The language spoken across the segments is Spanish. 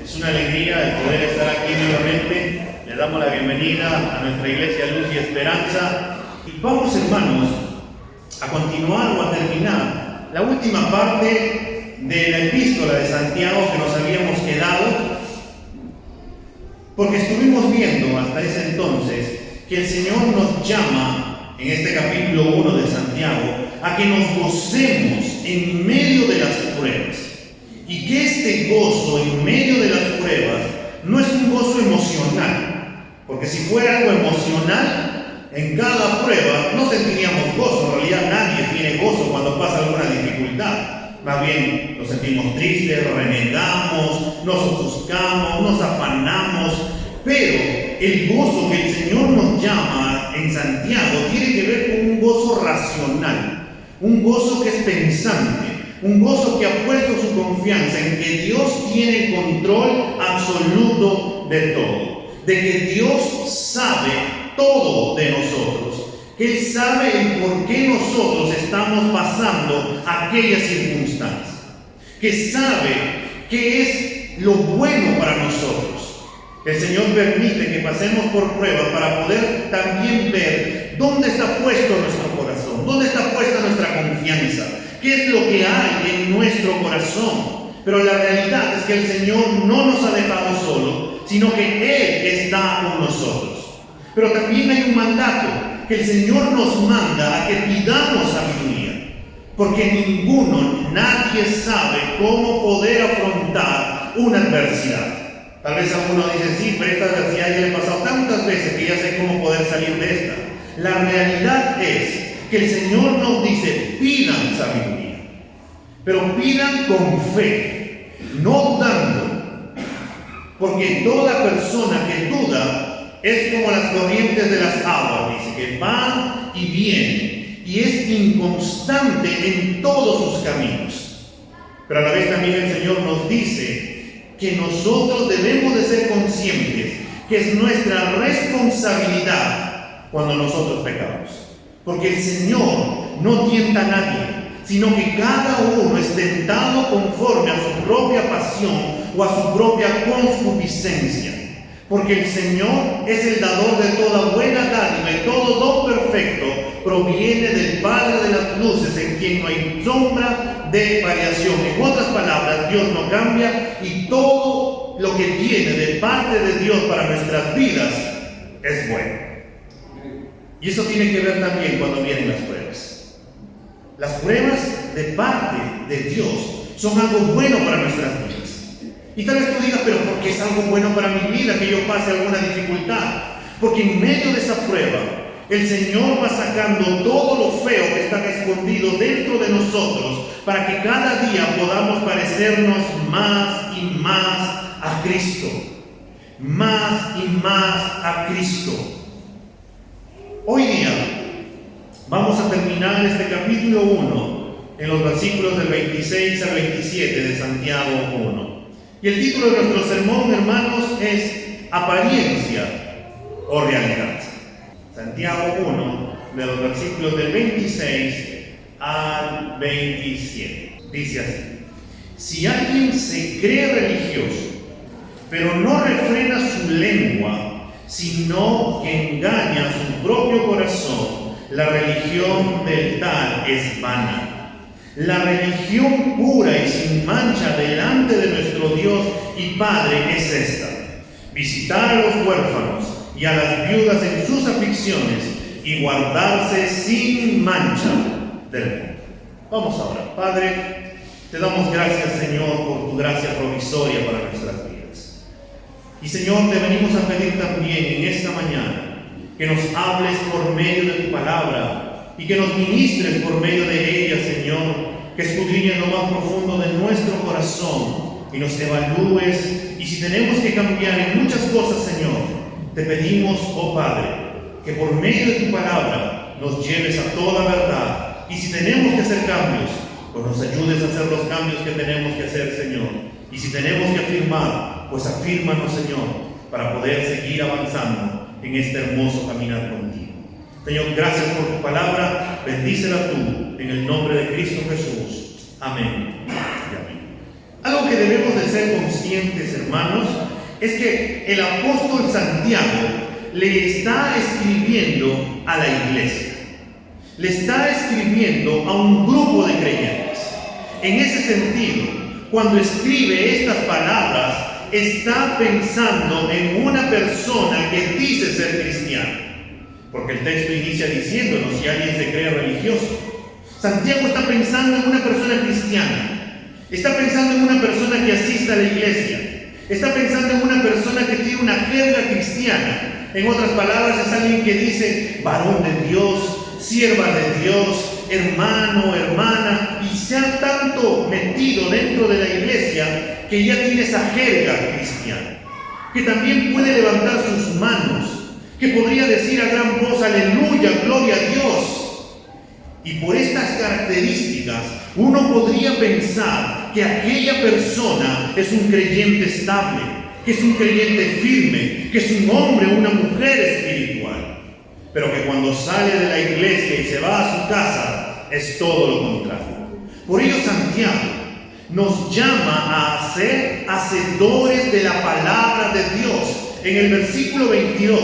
Es una alegría el poder estar aquí nuevamente. Le damos la bienvenida a nuestra iglesia Luz y Esperanza. Y vamos, hermanos, a continuar o a terminar la última parte de la epístola de Santiago que nos habíamos quedado, porque estuvimos viendo hasta ese entonces que el Señor nos llama en este capítulo 1 de Santiago a que nos gocemos en medio de las pruebas, y que este gozo en medio de las pruebas no es un gozo emocional, porque si fuera algo emocional, en cada prueba no sentiríamos gozo. En realidad nadie tiene gozo cuando pasa alguna dificultad. Más bien nos sentimos tristes, renegamos, nos ofuscamos, nos afanamos. Pero el gozo que el Señor nos llama en Santiago tiene que ver con un gozo racional, un gozo que es pensante, un gozo que ha puesto su confianza en que Dios tiene el control absoluto de todo, de que Dios sabe todo de nosotros, que Él sabe el por qué nosotros estamos pasando aquellas circunstancias, que sabe qué es lo bueno para nosotros. El Señor permite que pasemos por pruebas para poder también ver dónde está puesto nuestro corazón, dónde está puesta nuestra confianza, qué es lo que hay en nuestro corazón. Pero la realidad es que el Señor no nos ha dejado solo, sino que Él está con nosotros. Pero también hay un mandato que el Señor nos manda a que pidamos sabiduría, porque nadie sabe cómo poder afrontar una adversidad. Tal vez alguno dice, sí, pero esta adversidad ya le he pasado tantas veces que ya sé cómo poder salir de esta. La realidad es que el Señor nos dice, pidan sabiduría, pero pidan con fe, no dudando, porque toda persona que duda es como las corrientes de las aguas, dice, que van y vienen, y es inconstante en todos sus caminos. Pero a la vez también el Señor nos dice que nosotros debemos de ser conscientes que es nuestra responsabilidad cuando nosotros pecamos. Porque el Señor no tienta a nadie, sino que cada uno es tentado conforme a su propia pasión o a su propia concupiscencia. Porque el Señor es el dador de toda buena dádiva, y todo don perfecto proviene del Padre de las luces, en quien no hay sombra de variación. En otras palabras, Dios no cambia, y todo lo que viene de parte de Dios para nuestras vidas es bueno. Y eso tiene que ver también cuando vienen las pruebas. Las pruebas de parte de Dios son algo bueno para nuestras vidas. Y tal vez tú digas, pero ¿por qué es algo bueno para mi vida que yo pase alguna dificultad? Porque en medio de esa prueba, el Señor va sacando todo lo feo que está escondido dentro de nosotros, para que cada día podamos parecernos más y más a Cristo. Más y más a Cristo. Hoy día vamos a terminar este capítulo 1 en los versículos del 26 al 27 de Santiago 1. Y el título de nuestro sermón, hermanos, es Apariencia o Realidad. Santiago 1, de los versículos del 26 al 27. Dice así: si alguien se cree religioso, pero no refrena su lengua, sino que engaña su propio corazón, la religión del tal es vana. La religión pura y sin mancha delante de nuestro Dios y Padre es esta: visitar a los huérfanos y a las viudas en sus aflicciones y guardarse sin mancha del mundo. Vamos ahora. Padre, te damos gracias, Señor, por tu gracia provisoria para nuestras vidas. Y Señor, te venimos a pedir también en esta mañana que nos hables por medio de tu palabra, y que nos ministres por medio de ella, Señor, que escudriñes lo más profundo de nuestro corazón y nos evalúes. Y si tenemos que cambiar en muchas cosas, Señor, te pedimos, oh Padre, que por medio de tu palabra nos lleves a toda verdad. Y si tenemos que hacer cambios, pues nos ayudes a hacer los cambios que tenemos que hacer, Señor. Y si tenemos que afirmar, pues afírmanos, Señor, para poder seguir avanzando en este hermoso caminar contigo. Señor, gracias por tu palabra, bendícela tú, en el nombre de Cristo Jesús. Amén y amén. Algo que debemos de ser conscientes, hermanos, es que el apóstol Santiago le está escribiendo a la iglesia. Le está escribiendo a un grupo de creyentes. En ese sentido, cuando escribe estas palabras, está pensando en una persona que dice ser cristiana. Porque el texto inicia diciéndonos si alguien se cree religioso. Santiago está pensando en una persona cristiana. Está pensando en una persona que asiste a la iglesia. Está pensando en una persona que tiene una jerga cristiana. En otras palabras, es alguien que dice varón de Dios, sierva de Dios, hermano, hermana, y se ha tanto metido dentro de la iglesia que ya tiene esa jerga cristiana, que también puede levantar sus manos, que podría decir a gran voz, aleluya, gloria a Dios. Y por estas características, uno podría pensar que aquella persona es un creyente estable, que es un creyente firme, que es un hombre o una mujer espiritual. Pero que cuando sale de la iglesia y se va a su casa, es todo lo contrario. Por ello Santiago nos llama a ser hacedores de la palabra de Dios. En el versículo 22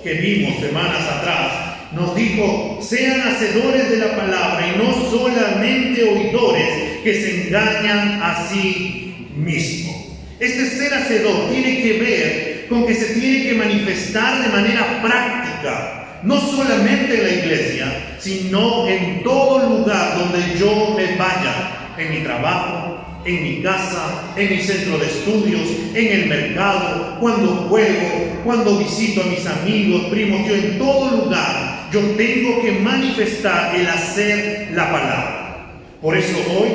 que vimos semanas atrás, nos dijo, sean hacedores de la palabra y no solamente oidores que se engañan a sí mismos. Este ser hacedor tiene que ver con que se tiene que manifestar de manera práctica, no solamente en la iglesia, sino en todo lugar donde yo me vaya, en mi trabajo, en mi casa, en mi centro de estudios, en el mercado, cuando juego, cuando visito a mis amigos, primos, yo en todo lugar, yo tengo que manifestar el hacer la palabra. Por eso hoy,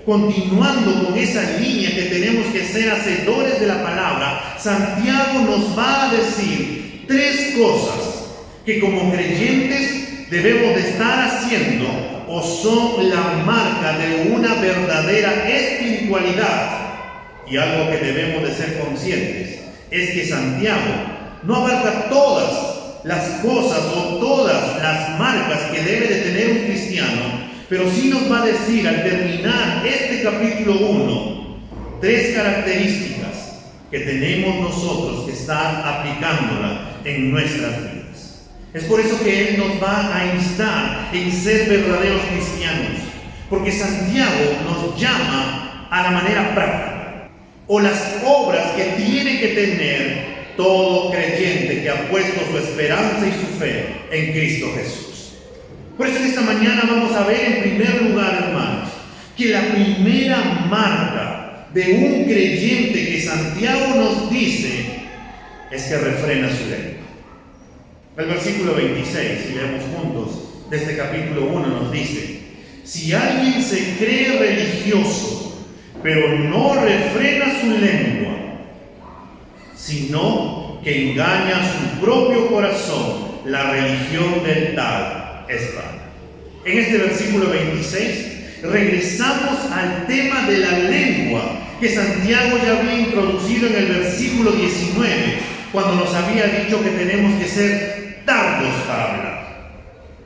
continuando con esa línea que tenemos que ser hacedores de la palabra, Santiago nos va a decir 3 cosas que como creyentes debemos de estar haciendo o son la marca de una verdadera espiritualidad. Y algo que debemos de ser conscientes es que Santiago no abarca todas las cosas o todas las marcas que debe de tener un cristiano, pero sí nos va a decir al terminar este capítulo 1 3 características que tenemos nosotros que estar aplicándola en nuestras vidas. Es por eso que Él nos va a instar en ser verdaderos cristianos, porque Santiago nos llama a la manera práctica, o las obras que tiene que tener todo creyente que ha puesto su esperanza y su fe en Cristo Jesús. Por eso en esta mañana vamos a ver en primer lugar, hermanos, que la primera marca de un creyente que Santiago nos dice es que refrena su lengua. El versículo 26, si leemos juntos de este capítulo 1, nos dice: si alguien se cree religioso, pero no refrena su lengua, sino que engaña su propio corazón, la religión del tal es vana. En este versículo 26 regresamos al tema de la lengua que Santiago ya había introducido en el versículo 19, cuando nos había dicho que tenemos que ser tardos para hablar,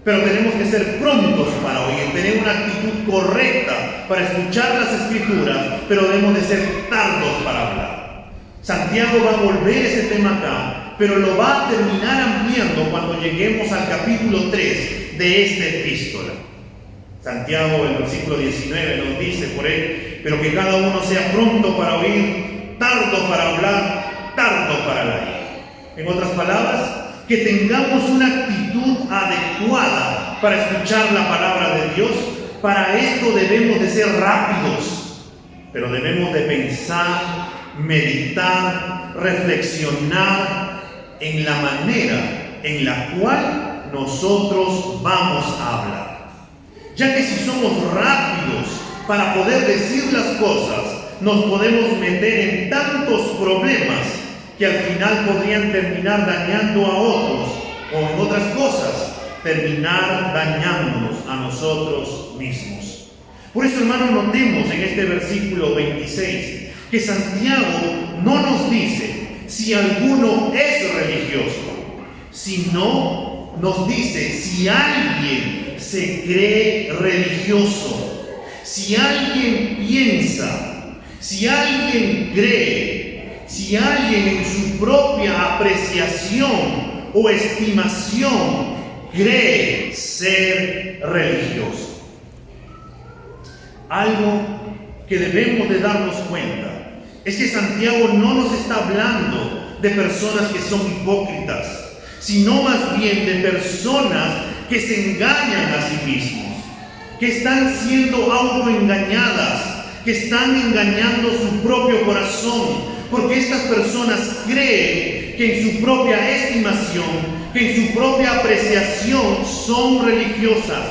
pero tenemos que ser prontos para oír, tener una actitud correcta para escuchar las escrituras, pero debemos de ser tardos para hablar. Santiago va a volver ese tema acá, pero lo va a terminar ampliando cuando lleguemos al capítulo 3 de esta epístola. Santiago, el versículo 19 nos dice por él, pero que cada uno sea pronto para oír, tardo para hablar, tardo para la ira. En otras palabras, que tengamos una actitud adecuada para escuchar la palabra de Dios. Para esto debemos de ser rápidos, pero debemos de pensar, meditar, reflexionar en la manera en la cual nosotros vamos a hablar. Ya que si somos rápidos para poder decir las cosas, nos podemos meter en tantos problemas que al final podrían terminar dañando a otros, o en otras cosas, terminar dañándonos a nosotros mismos. Por eso, hermanos, notemos en este versículo 26 que Santiago no nos dice si alguno es religioso, sino nos dice si alguien se cree religioso, si alguien piensa, Si alguien cree, si alguien en su propia apreciación o estimación cree ser religioso. Algo que debemos de darnos cuenta es que Santiago no nos está hablando de personas que son hipócritas, sino más bien de personas que se engañan a sí mismos, que están siendo autoengañadas, que están engañando su propio corazón, porque estas personas creen que en su propia estimación, que en su propia apreciación son religiosas,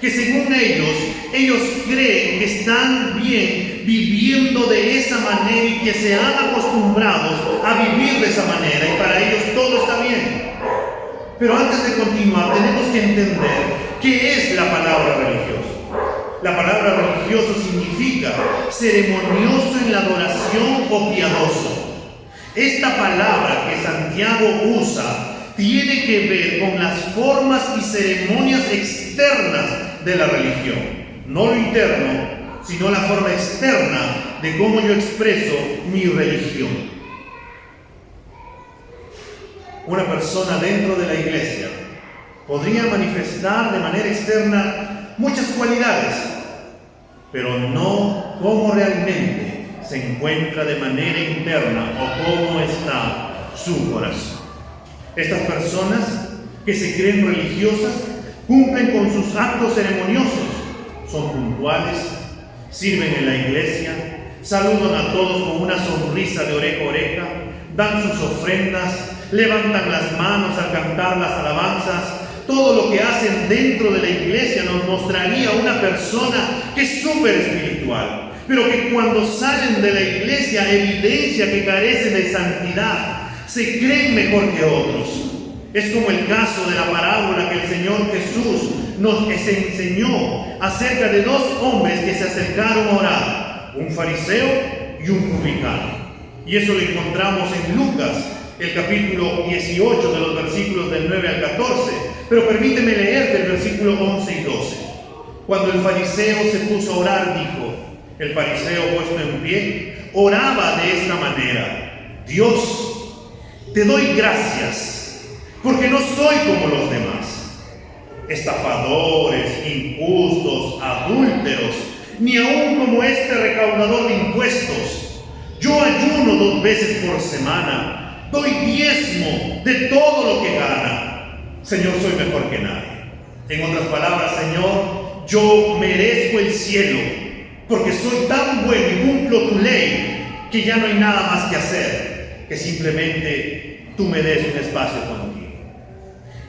que según ellos creen que están bien viviendo de esa manera y que se han acostumbrado a vivir de esa manera y para ellos todo está bien. Pero antes de continuar tenemos que entender qué es la palabra religioso. La palabra religioso significa ceremonioso en la adoración o piadoso. Esta palabra que Santiago usa tiene que ver con las formas y ceremonias externas de la religión. No lo interno, sino la forma externa de cómo yo expreso mi religión. Una persona dentro de la iglesia podría manifestar de manera externa muchas cualidades, pero no cómo realmente se encuentra de manera interna o cómo está su corazón. Estas personas que se creen religiosas cumplen con sus actos ceremoniosos, son puntuales, sirven en la iglesia, saludan a todos con una sonrisa de oreja a oreja, dan sus ofrendas, levantan las manos al cantar las alabanzas. Todo lo que hacen dentro de la iglesia nos mostraría una persona que es súper espiritual, pero que cuando salen de la iglesia evidencia que carecen de santidad, se creen mejor que otros. Es como el caso de la parábola que el Señor Jesús nos enseñó acerca de dos hombres que se acercaron a orar, un fariseo y un publicano. Y eso lo encontramos en Lucas, el capítulo 18 de los versículos del 9 al 14. Pero permíteme leerte el versículo 11 y 12. Cuando el fariseo se puso a orar, dijo, el fariseo puesto en pie, oraba de esta manera: Dios, te doy gracias, porque no soy como los demás, estafadores, injustos, adúlteros, ni aun como este recaudador de impuestos. Yo ayuno 2 veces por semana, doy diezmo de todo lo que gana. Señor, soy mejor que nadie. En otras palabras, Señor, yo merezco el cielo, porque soy tan bueno y cumplo tu ley, que ya no hay nada más que hacer, que simplemente tú me des un espacio contigo.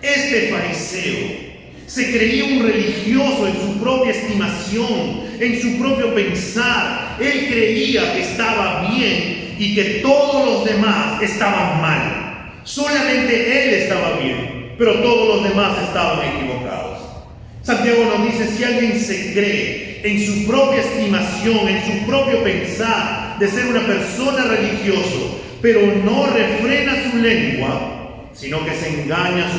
Este fariseo se creía un religioso en su propia estimación, en su propio pensar. Él creía que estaba bien y que todos los demás estaban mal. Solamente él estaba bien, pero todos los demás estaban equivocados. Santiago nos dice, si alguien se cree en su propia estimación, en su propio pensar de ser una persona religiosa, pero no refrena su lengua, sino que se engaña a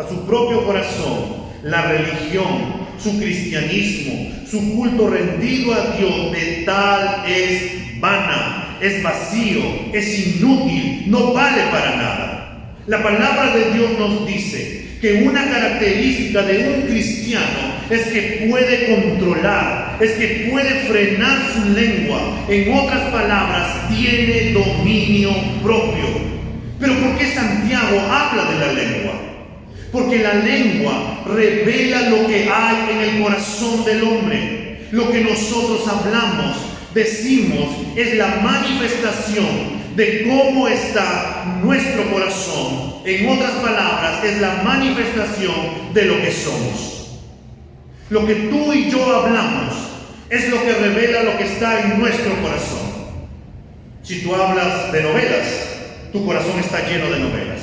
su propio corazón, la religión, su cristianismo, su culto rendido a Dios, de tal es vana, es vacío, es inútil, no vale para nada. La palabra de Dios nos dice que una característica de un cristiano es que puede controlar, es que puede frenar su lengua. En otras palabras, tiene dominio propio. Pero ¿por qué Santiago habla de la lengua? Porque la lengua revela lo que hay en el corazón del hombre. Lo que nosotros hablamos, decimos, es la manifestación de cómo está nuestro corazón. En otras palabras, es la manifestación de lo que somos. Lo que tú y yo hablamos es lo que revela lo que está en nuestro corazón. Si tú hablas de novelas, tu corazón está lleno de novelas.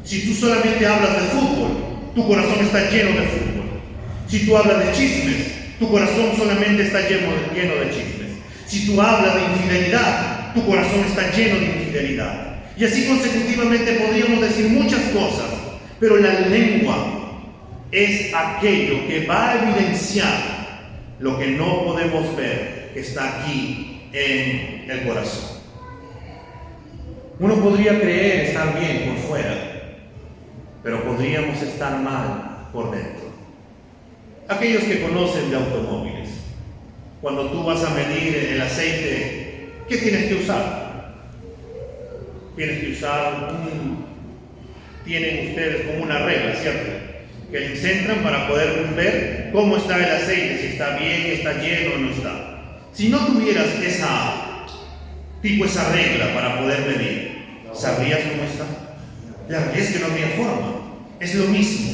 Si tú solamente hablas de fútbol, tu corazón está lleno de fútbol. Si tú hablas de chismes, tu corazón solamente está lleno de chismes. Si tú hablas de infidelidad, tu corazón está lleno de infidelidad. Y así consecutivamente podríamos decir muchas cosas, pero la lengua es aquello que va a evidenciar lo que no podemos ver, que está aquí en el corazón. Uno podría creer estar bien por fuera, pero podríamos estar mal por dentro. Aquellos que conocen de automóviles, cuando tú vas a medir el aceite, ¿qué tienes que usar? Tienes que usar tienen ustedes como una regla, ¿cierto? Que le centran para poder ver cómo está el aceite, si está bien, está lleno o no está. Si no tuvieras esa regla para poder medir, ¿sabrías cómo está? La realidad es que no habría forma. Es lo mismo.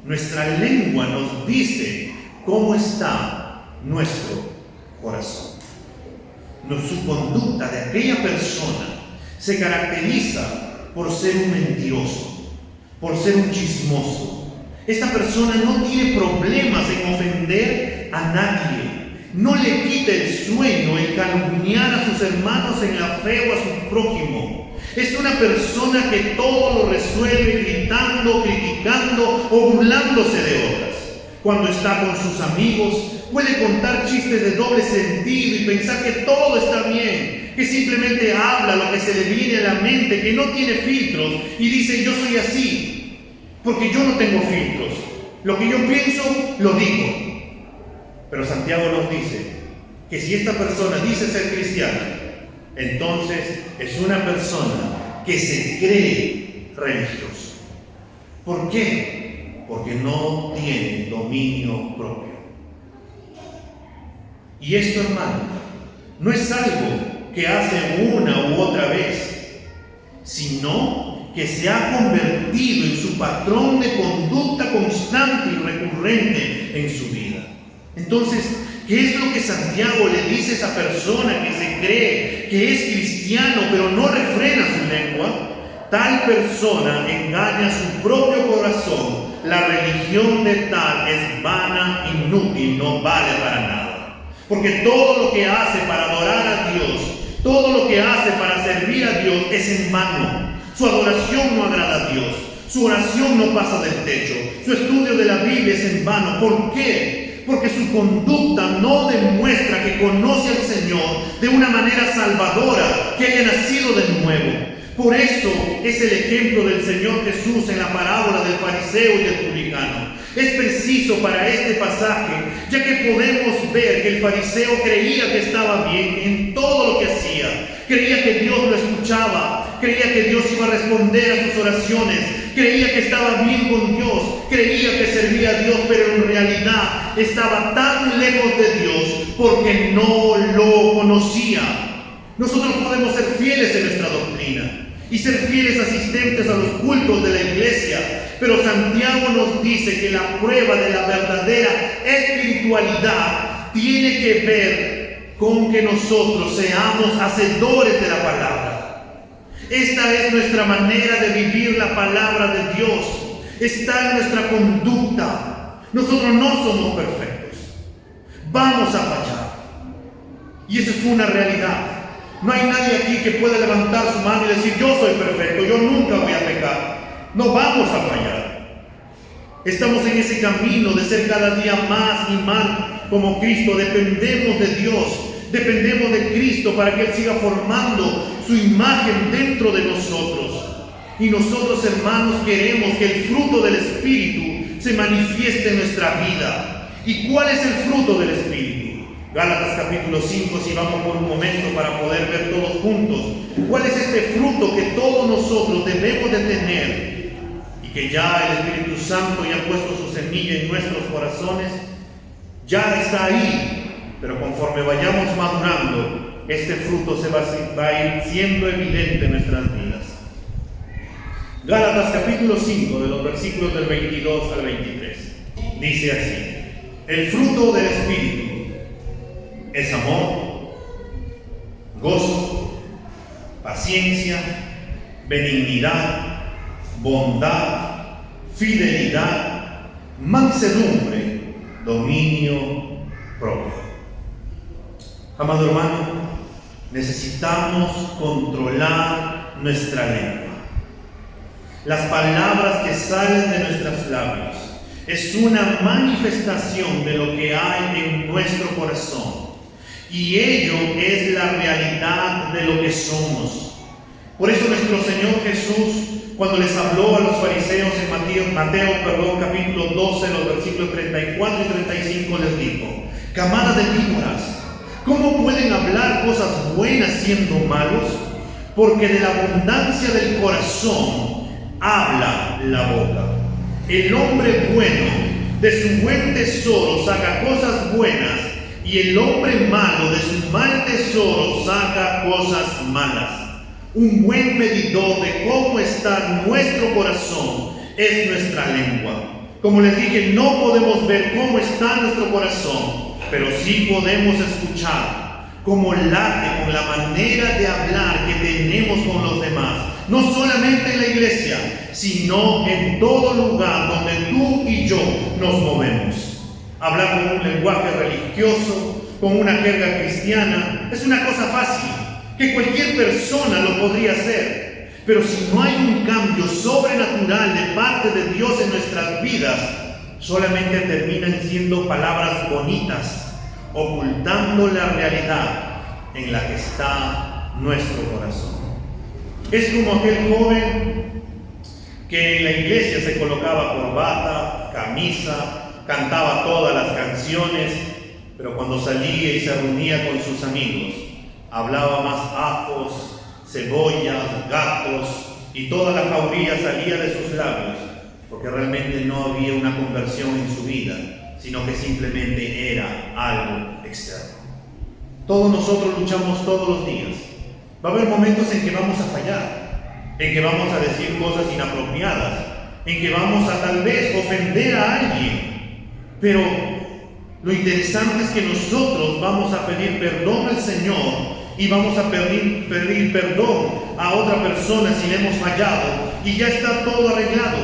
Nuestra lengua nos dice cómo está nuestro corazón. Su conducta de aquella persona se caracteriza por ser un mentiroso, por ser un chismoso. Esta persona no tiene problemas en ofender a nadie. No le quita el sueño el calumniar a sus hermanos en la fe o a su prójimo. Es una persona que todo lo resuelve gritando, criticando o burlándose de otras. Cuando está con sus amigos, puede contar chistes de doble sentido y pensar que todo está bien, que simplemente habla lo que se le viene a la mente, que no tiene filtros y dice: yo soy así, porque yo no tengo filtros. Lo que yo pienso, lo digo. Pero Santiago nos dice que si esta persona dice ser cristiana, entonces es una persona que se cree religiosa. ¿Por qué? Porque no tiene dominio propio. Y esto, hermano, no es algo que hace una u otra vez, sino que se ha convertido en su patrón de conducta constante y recurrente en su vida. Entonces, ¿qué es lo que Santiago le dice a esa persona que se cree que es cristiano pero no refrena su lengua? Tal persona engaña a su propio corazón. La religión de tal es vana, inútil, no vale para nada. Porque todo lo que hace para adorar a Dios, todo lo que hace para servir a Dios es en vano. Su adoración no agrada a Dios. Su oración no pasa del techo. Su estudio de la Biblia es en vano. ¿Por qué? Porque su conducta no demuestra que conoce al Señor de una manera salvadora, que haya nacido de nuevo. Por eso es el ejemplo del Señor Jesús en la parábola del fariseo y del publicano. Es preciso para este pasaje, ya que podemos ver que el fariseo creía que estaba bien en todo lo que hacía. Creía que Dios lo escuchaba, creía que Dios iba a responder a sus oraciones, creía que estaba bien con Dios, creía que servía a Dios, pero en realidad estaba tan lejos de Dios porque no lo conocía. Nosotros podemos ser fieles en nuestra doctrina y ser fieles asistentes a los cultos de la iglesia, pero Santiago nos dice que la prueba de la verdadera espiritualidad tiene que ver con que nosotros seamos hacedores de la palabra. Esta es nuestra manera de vivir la palabra de Dios. Está en nuestra conducta. Nosotros no somos perfectos. Vamos a fallar. Y eso es una realidad. No hay nadie aquí que pueda levantar su mano y decir: yo soy perfecto, yo nunca voy a pecar. No vamos a fallar. Estamos en ese camino de ser cada día más y más como Cristo. Dependemos de Dios, dependemos de Cristo para que Él siga formando su imagen dentro de nosotros. Y nosotros, hermanos, queremos que el fruto del Espíritu se manifieste en nuestra vida. ¿Y cuál es el fruto del Espíritu? Gálatas capítulo 5, si vamos por un momento para poder ver todos juntos. ¿Cuál es este fruto que todos nosotros debemos de tener? Y que ya el Espíritu Santo ya ha puesto su semilla en nuestros corazones. Ya está ahí, pero conforme vayamos madurando, este fruto se va a ir siendo evidente en nuestras vidas. Gálatas capítulo 5, de los versículos del 22 al 23. Dice así: el fruto del Espíritu es amor, gozo, paciencia, benignidad, bondad, fidelidad, mansedumbre, dominio propio. Amado hermano, necesitamos controlar nuestra lengua. Las palabras que salen de nuestros labios es una manifestación de lo que hay en nuestro corazón. Y ello es la realidad de lo que somos. Por eso nuestro Señor Jesús, cuando les habló a los fariseos en Mateo, capítulo 12, los versículos 34 y 35, les dijo: camada de víboras, ¿cómo pueden hablar cosas buenas siendo malos? Porque de la abundancia del corazón habla la boca. El hombre bueno de su buen tesoro saca cosas buenas, y el hombre malo de su mal tesoro saca cosas malas. Un buen medidor de cómo está nuestro corazón es nuestra lengua. Como les dije, no podemos ver cómo está nuestro corazón, pero sí podemos escuchar cómo late con la manera de hablar que tenemos con los demás. No solamente en la iglesia, sino en todo lugar donde tú y yo nos movemos. Hablar con un lenguaje religioso, con una jerga cristiana, es una cosa fácil, que cualquier persona lo podría hacer. Pero si no hay un cambio sobrenatural de parte de Dios en nuestras vidas, solamente terminan siendo palabras bonitas, ocultando la realidad en la que está nuestro corazón. Es como aquel joven que en la iglesia se colocaba corbata, camisa, cantaba todas las canciones, pero cuando salía y se reunía con sus amigos, hablaba más ajos, cebollas, gatos, y toda la jauría salía de sus labios, porque realmente no había una conversión en su vida, sino que simplemente era algo externo. Todos nosotros luchamos todos los días. Va a haber momentos en que vamos a fallar, en que vamos a decir cosas inapropiadas, en que vamos a tal vez ofender a alguien. Pero lo interesante es que nosotros vamos a pedir perdón al Señor y vamos a pedir perdón a otra persona si le hemos fallado, y ya está todo arreglado.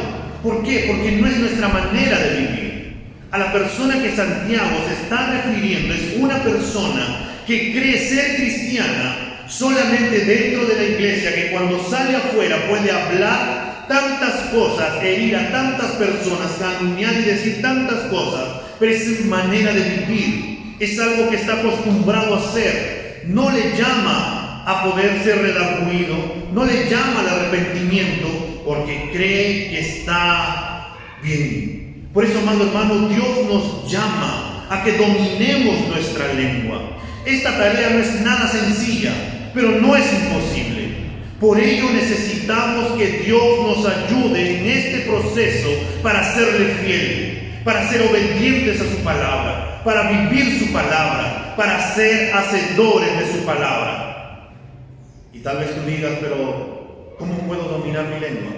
¿Por qué? Porque no es nuestra manera de vivir. A la persona que Santiago se está refiriendo es una persona que cree ser cristiana solamente dentro de la iglesia, que cuando sale afuera puede hablar tantas cosas, herir a tantas personas, calumniar y decir tantas cosas, pero es su manera de vivir, es algo que está acostumbrado a hacer. No le llama a poder ser redarguido, no le llama al arrepentimiento, porque cree que está bien. Por eso, amado hermano, Dios nos llama a que dominemos nuestra lengua. Esta tarea no es nada sencilla, pero no es imposible. Por ello necesitamos que Dios nos ayude en este proceso para serle fiel, para ser obedientes a su palabra, para vivir su palabra, para ser hacedores de su palabra. Y tal vez tú digas: pero ¿cómo puedo dominar mi lengua?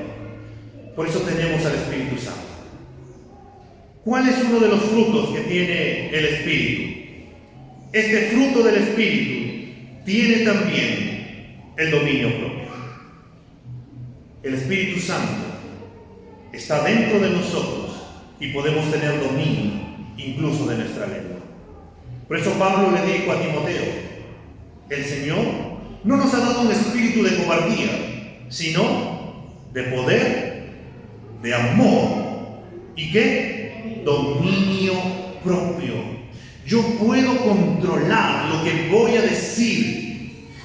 Por eso tenemos al Espíritu Santo. ¿Cuál es uno de los frutos que tiene el Espíritu? Este fruto del Espíritu tiene también el dominio propio. El Espíritu Santo está dentro de nosotros y podemos tener dominio incluso de nuestra lengua. Por eso Pablo le dijo a Timoteo: el Señor no nos ha dado un espíritu de cobardía, sino de poder, de amor y ¿qué? Dominio propio. Yo puedo controlar lo que voy a decir.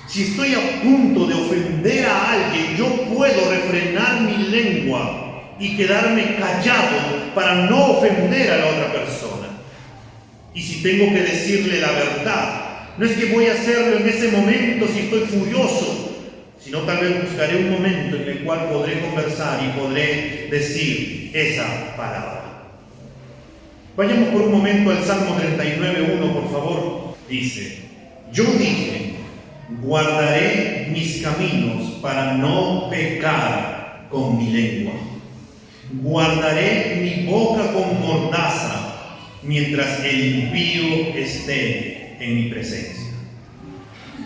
Si estoy a punto de ofender a alguien, yo puedo refrenar mi lengua y quedarme callado para no ofender a la otra persona. Y si tengo que decirle la verdad, no es que voy a hacerlo en ese momento si estoy furioso, sino tal vez buscaré un momento en el cual podré conversar y podré decir esa palabra. Vayamos por un momento al Salmo 39:1, por favor. Dice: yo dije, guardaré mis caminos para no pecar con mi lengua. Guardaré mi boca con mordaza mientras el impío esté en mi presencia.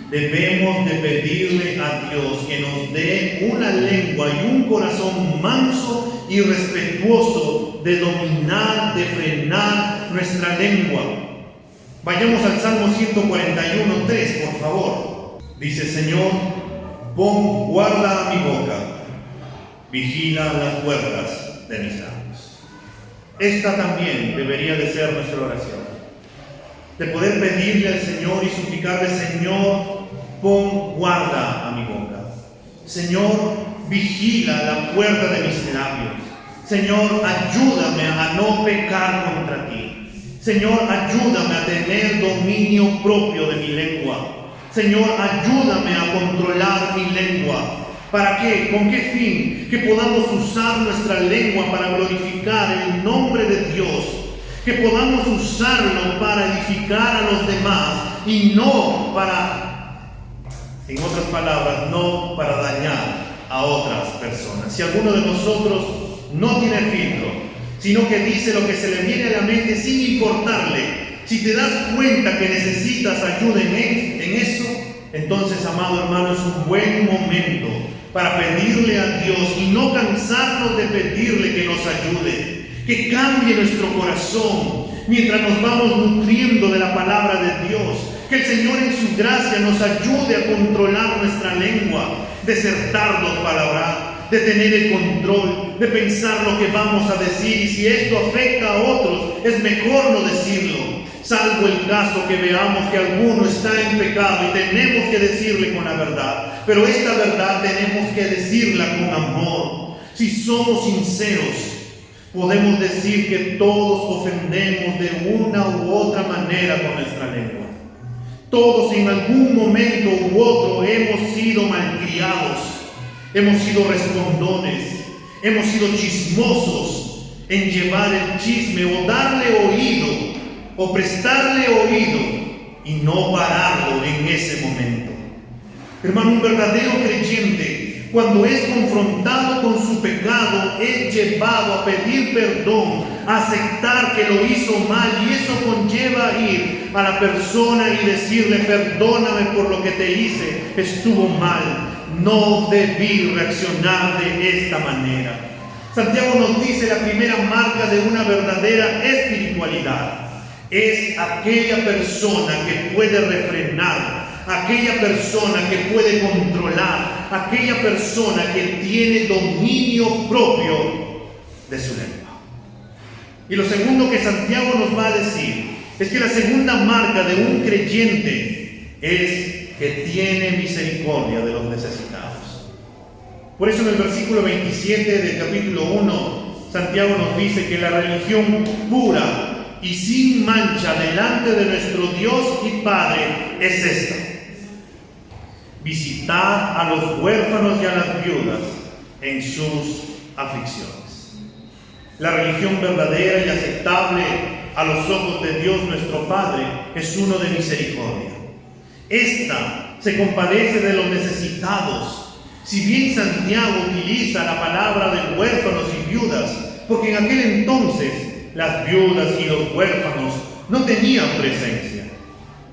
Debemos de pedirle a Dios que nos dé una lengua y un corazón manso y respetuoso de dominar, de frenar nuestra lengua. Vayamos al Salmo 141:3, por favor. Dice: Señor, pon guarda a mi boca, vigila las puertas de mis labios. Esta también debería de ser nuestra oración. de poder pedirle al Señor y suplicarle: Señor, pon guarda a mi boca. Señor, vigila la puerta de mis labios. Señor, ayúdame a no pecar contra ti. Señor, ayúdame a tener dominio propio de mi lengua. Señor, ayúdame a controlar mi lengua. ¿Para qué? ¿Con qué fin? Que podamos usar nuestra lengua para glorificar el nombre de Dios. Que podamos usarlo para edificar a los demás y no para, en otras palabras, no para dañar a otras personas. Si alguno de nosotros no tiene filtro, sino que dice lo que se le viene a la mente sin importarle, si te das cuenta que necesitas ayuda en eso, entonces, amado hermano, es un buen momento para pedirle a Dios y no cansarnos de pedirle que nos ayude, que cambie nuestro corazón mientras nos vamos nutriendo de la palabra de Dios. Que el Señor en su gracia nos ayude a controlar nuestra lengua, de ser tardos para hablar, de tener el control, de pensar lo que vamos a decir, y si esto afecta a otros, es mejor no decirlo, salvo el caso que veamos que alguno está en pecado y tenemos que decirle con la verdad. Pero esta verdad tenemos que decirla con amor. Si somos sinceros, podemos decir que todos ofendemos de una u otra manera con nuestra lengua. Todos en algún momento u otro hemos sido malcriados, hemos sido respondones, hemos sido chismosos en llevar el chisme o darle oído o prestarle oído y no pararlo en ese momento. Hermano, un verdadero creyente, cuando es confrontado con su pecado, es llevado a pedir perdón, a aceptar que lo hizo mal, y eso conlleva ir a la persona y decirle: perdóname por lo que te hice, estuvo mal, no debí reaccionar de esta manera. Santiago nos dice: la primera marca de una verdadera espiritualidad es aquella persona que puede refrenar, aquella persona que puede controlar, aquella persona que tiene dominio propio de su lengua. Y lo segundo que Santiago nos va a decir es que la segunda marca de un creyente es que tiene misericordia de los necesitados. Por eso en el versículo 27 del capítulo 1, Santiago nos dice que la religión pura y sin mancha delante de nuestro Dios y Padre es esta: visitar a los huérfanos y a las viudas en sus aflicciones. La religión verdadera y aceptable a los ojos de Dios nuestro Padre es uno de misericordia. Esta se compadece de los necesitados. Si bien Santiago utiliza la palabra de huérfanos y viudas, porque en aquel entonces las viudas y los huérfanos no tenían presencia,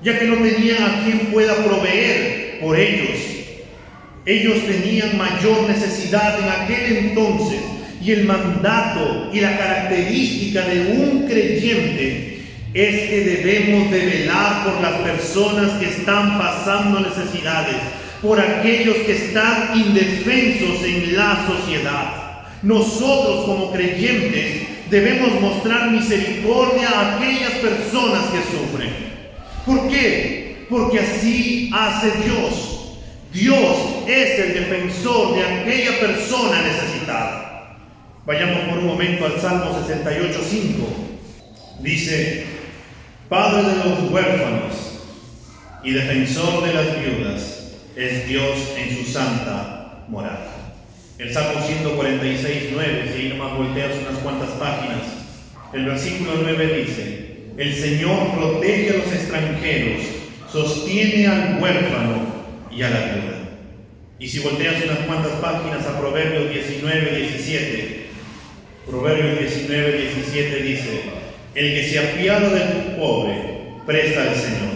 ya que no tenían a quien pueda proveer por ellos. Ellos tenían mayor necesidad en aquel entonces, y el mandato y la característica de un creyente es que debemos de velar por las personas que están pasando necesidades, por aquellos que están indefensos en la sociedad. Nosotros como creyentes debemos mostrar misericordia a aquellas personas que sufren. ¿Por qué? Porque así hace Dios. Dios es el defensor de aquella persona necesitada. Vayamos por un momento al Salmo 68:5. Dice: Padre de los huérfanos y defensor de las viudas es Dios en su santa morada. El Salmo 146:9, si ahí nomás volteas unas cuantas páginas, el versículo 9 dice: el Señor protege a los extranjeros, sostiene al huérfano y a la viuda. Y si volteas unas cuantas páginas a Proverbios 19:17, Proverbios 19:17 dice: el que se apiada del pobre presta al Señor,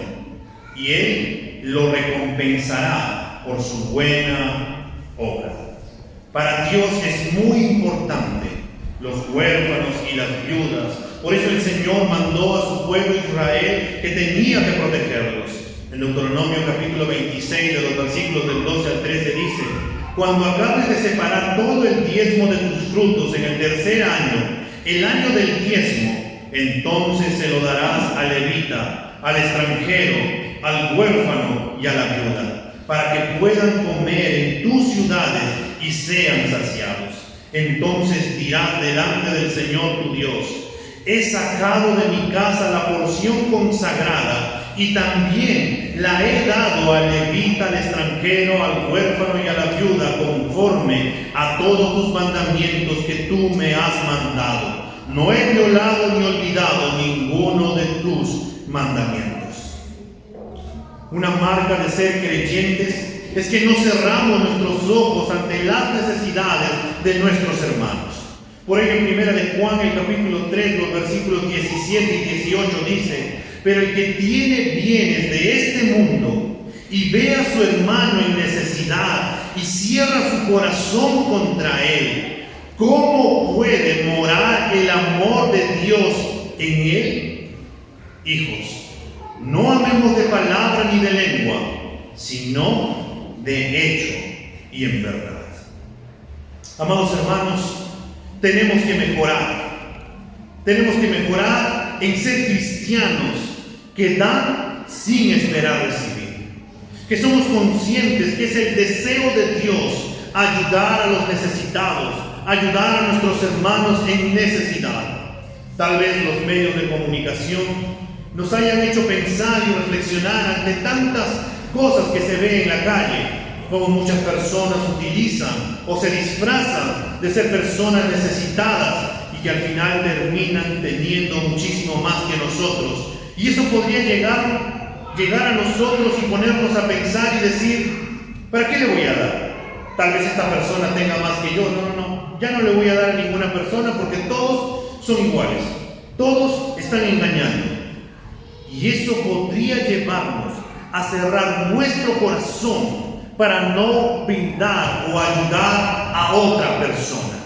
y Él lo recompensará por su buena obra. Para Dios es muy importante los huérfanos y las viudas. Por eso el Señor mandó a su pueblo Israel que tenía que protegerlos. En Deuteronomio capítulo 26, de los versículos del 12 al 13 dice: cuando acabes de separar todo el diezmo de tus frutos en el tercer año, el año del diezmo, entonces se lo darás al levita, al extranjero, al huérfano y a la viuda, para que puedan comer en tus ciudades y sean saciados. Entonces dirás delante del Señor tu Dios: he sacado de mi casa la porción consagrada, y también la he dado al levita, al extranjero, al huérfano y a la viuda, conforme a todos tus mandamientos que tú me has mandado. No he violado ni olvidado ninguno de tus mandamientos. Una marca de ser creyentes es que no cerramos nuestros ojos ante las necesidades de nuestros hermanos. Por ello, en 1 de Juan, el capítulo 3, los versículos 17 y 18 dice: pero el que tiene bienes de este mundo y ve a su hermano en necesidad y cierra su corazón contra él, ¿cómo puede morar el amor de Dios en él? Hijos, no amemos de palabra ni de lengua, sino de hecho y en verdad. Amados hermanos, tenemos que mejorar. Tenemos que mejorar en ser cristianos que dan sin esperar recibir. Que somos conscientes que es el deseo de Dios ayudar a los necesitados, ayudar a nuestros hermanos en necesidad. Tal vez los medios de comunicación nos hayan hecho pensar y reflexionar ante tantas cosas que se ven en la calle, como muchas personas utilizan o se disfrazan de ser personas necesitadas y que al final terminan teniendo muchísimo más que nosotros. Y eso podría llegar a nosotros y ponernos a pensar y decir: ¿para qué le voy a dar? Tal vez esta persona tenga más que yo. No, ya no le voy a dar a ninguna persona porque todos son iguales. Todos están engañando. Y eso podría llevarnos a cerrar nuestro corazón para no brindar o ayudar a otra persona.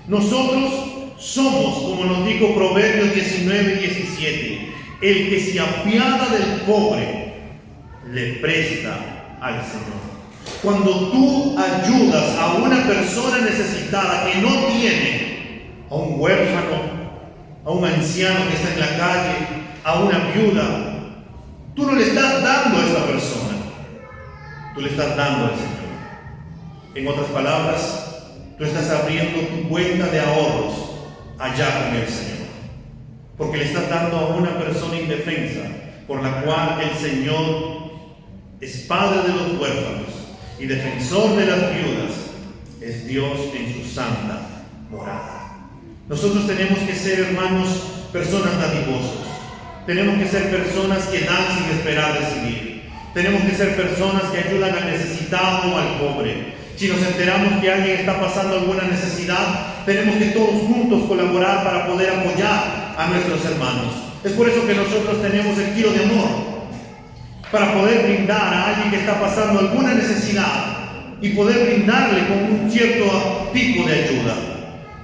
Nosotros somos, como nos dijo Proverbios 19:17, el que se apiada del pobre le presta al Señor. Cuando tú ayudas a una persona necesitada que no tiene, a un huérfano, a un anciano que está en la calle, a una viuda, tú no le estás dando a esa persona, tú le estás dando al Señor. En otras palabras, tú estás abriendo tu cuenta de ahorros allá con el Señor, porque le estás dando a una persona indefensa, por la cual el Señor es Padre de los huérfanos y defensor de las viudas, es Dios en su santa morada. Nosotros tenemos que ser, hermanos, personas dadivosos. Tenemos que ser personas que dan sin esperar recibir. Tenemos que ser personas que ayudan al necesitado o al pobre. Si nos enteramos que alguien está pasando alguna necesidad, tenemos que todos juntos colaborar para poder apoyar a nuestros hermanos. Es por eso que nosotros tenemos el kilo de amor, para poder brindar a alguien que está pasando alguna necesidad y poder brindarle con un cierto tipo de ayuda.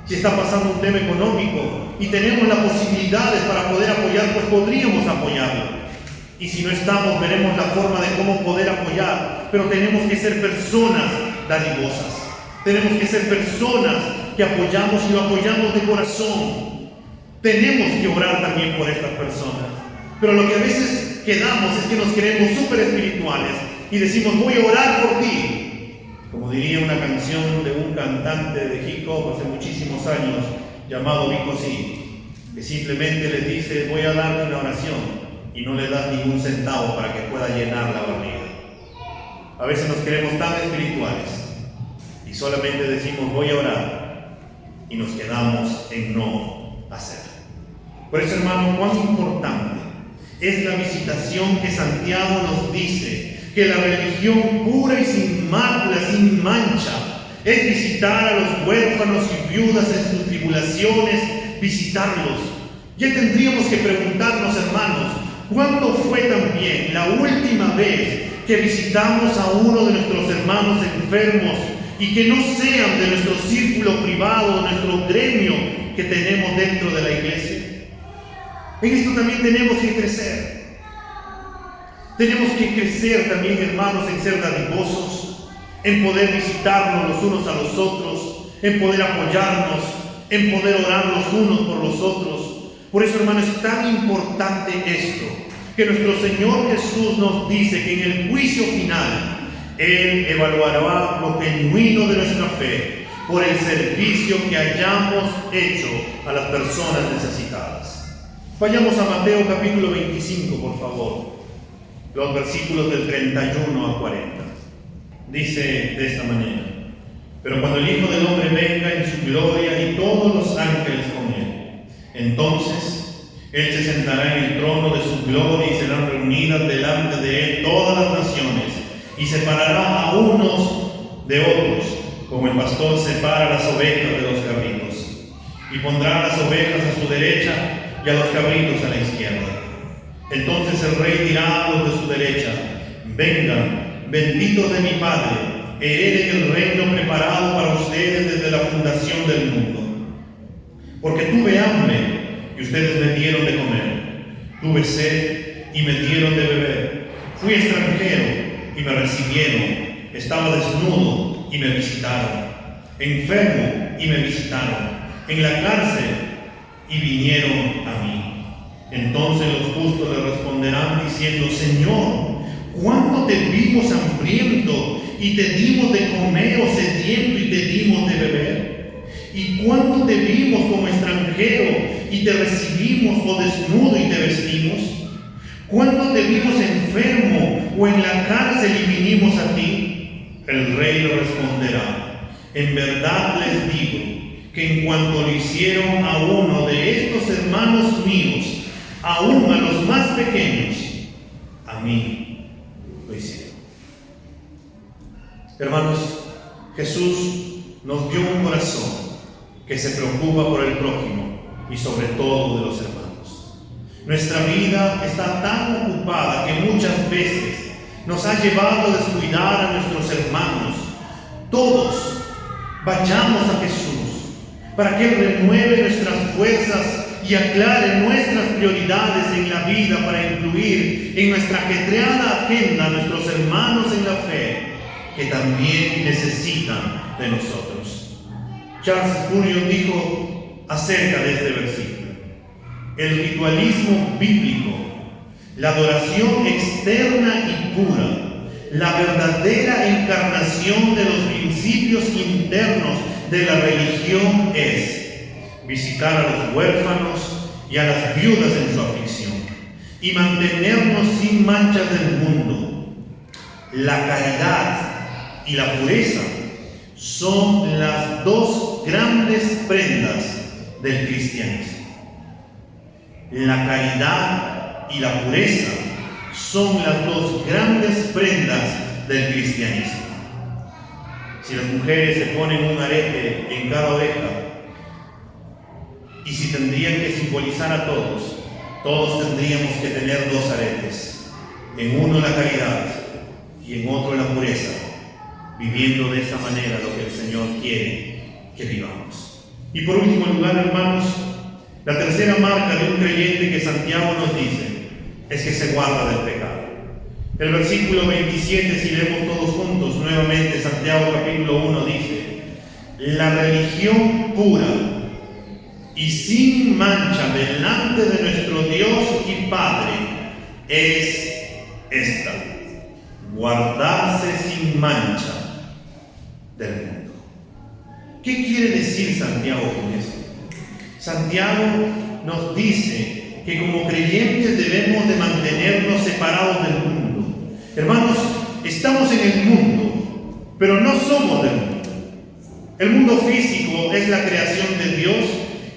Si está pasando un tema económico y tenemos las posibilidades para poder apoyar, pues podríamos apoyarlo. Y si no estamos, veremos la forma de cómo poder apoyar. Pero tenemos que ser personas dadivosas. Tenemos que ser personas que apoyamos y lo apoyamos de corazón. Tenemos que orar también por estas personas. Pero lo que a veces quedamos es que nos creemos súper espirituales y decimos: voy a orar por ti. Como diría una canción de un cantante de hip hop hace muchísimos años, llamado Vico C, que simplemente les dice: voy a darte una oración, y no le das ningún centavo para que pueda llenar la barriga. A veces nos creemos tan espirituales y solamente decimos: voy a orar, y nos quedamos en no hacer. Por eso, hermano, cuán importante es la visitación que Santiago nos dice que la religión pura y sin mácula, sin mancha, es visitar a los huérfanos y viudas en sus tribulaciones, visitarlos. Ya tendríamos que preguntarnos, hermanos, ¿cuándo fue también la última vez que visitamos a uno de nuestros hermanos enfermos y que no sean de nuestro círculo privado, nuestro gremio que tenemos dentro de la iglesia? En esto también tenemos que crecer. Tenemos que crecer también, hermanos, en ser dadivosos, en poder visitarnos los unos a los otros, en poder apoyarnos, en poder orar los unos por los otros. Por eso, hermanos, es tan importante esto, que nuestro Señor Jesús nos dice que en el juicio final Él evaluará lo genuino de nuestra fe por el servicio que hayamos hecho a las personas necesitadas. Vayamos a Mateo capítulo 25, por favor, los versículos del 31 al 40. Dice de esta manera: pero cuando el Hijo del Hombre venga en su gloria y todos los ángeles con Él, entonces Él se sentará en el trono de su gloria y serán reunidas delante de Él todas las naciones, y separará a unos de otros, como el pastor separa las ovejas de los cabritos, y pondrá a las ovejas a su derecha y a los cabritos a la izquierda. Entonces el rey dirá a los de su derecha: vengan, benditos de mi Padre, hereden el reino preparado para ustedes desde la fundación del mundo. Porque tuve hambre y ustedes me dieron de comer, tuve sed y me dieron de beber, fui extranjero y me recibieron, estaba desnudo y me visitaron, enfermo y me visitaron, en la cárcel y vinieron a mí. Entonces los justos le responderán diciendo: Señor, ¿cuándo te vimos hambriento y te dimos de comer, o sediento y te dimos de beber? ¿Y cuándo te vimos como extranjero y te recibimos, o desnudo y te vestimos? ¿Cuándo te vimos enfermo o en la cárcel y vinimos a ti? El rey le responderá: en verdad les digo que en cuanto lo hicieron a uno de estos hermanos míos, aún a los más pequeños, a mí lo hicieron. Hermanos, Jesús nos dio un corazón que se preocupa por el prójimo y sobre todo de los hermanos. Nuestra vida está tan ocupada que muchas veces nos ha llevado a descuidar a nuestros hermanos. Todos vayamos a Jesús para que Él renueve nuestras fuerzas y aclare nuestras prioridades en la vida, para incluir en nuestra ajetreada agenda a nuestros hermanos en la fe que también necesitan de nosotros. Charles Spurgeon dijo acerca de este versículo: el ritualismo bíblico, la adoración externa y pura, la verdadera encarnación de los principios internos de la religión es visitar a los huérfanos y a las viudas en su aflicción y mantenernos sin manchas del mundo. La caridad y la pureza son las dos grandes prendas del cristianismo. La caridad y la pureza son las dos grandes prendas del cristianismo. Si las mujeres se ponen un arete en cada oreja, y si tendrían que simbolizar a todos, todos tendríamos que tener dos aretes, en uno la caridad y en otro la pureza, viviendo de esa manera lo que el Señor quiere que vivamos. Y por último lugar, hermanos, la tercera marca de un creyente que Santiago nos dice es que se guarda del pecado. El versículo 27, si leemos todos juntos nuevamente, Santiago capítulo 1 dice: la religión pura y sin mancha delante de nuestro Dios y Padre es esta: guardarse sin mancha del mundo. ¿Qué quiere decir Santiago con esto? Santiago nos dice que como creyentes debemos de mantenernos separados del mundo. Hermanos, estamos en el mundo, pero no somos del mundo. El mundo físico es la creación de Dios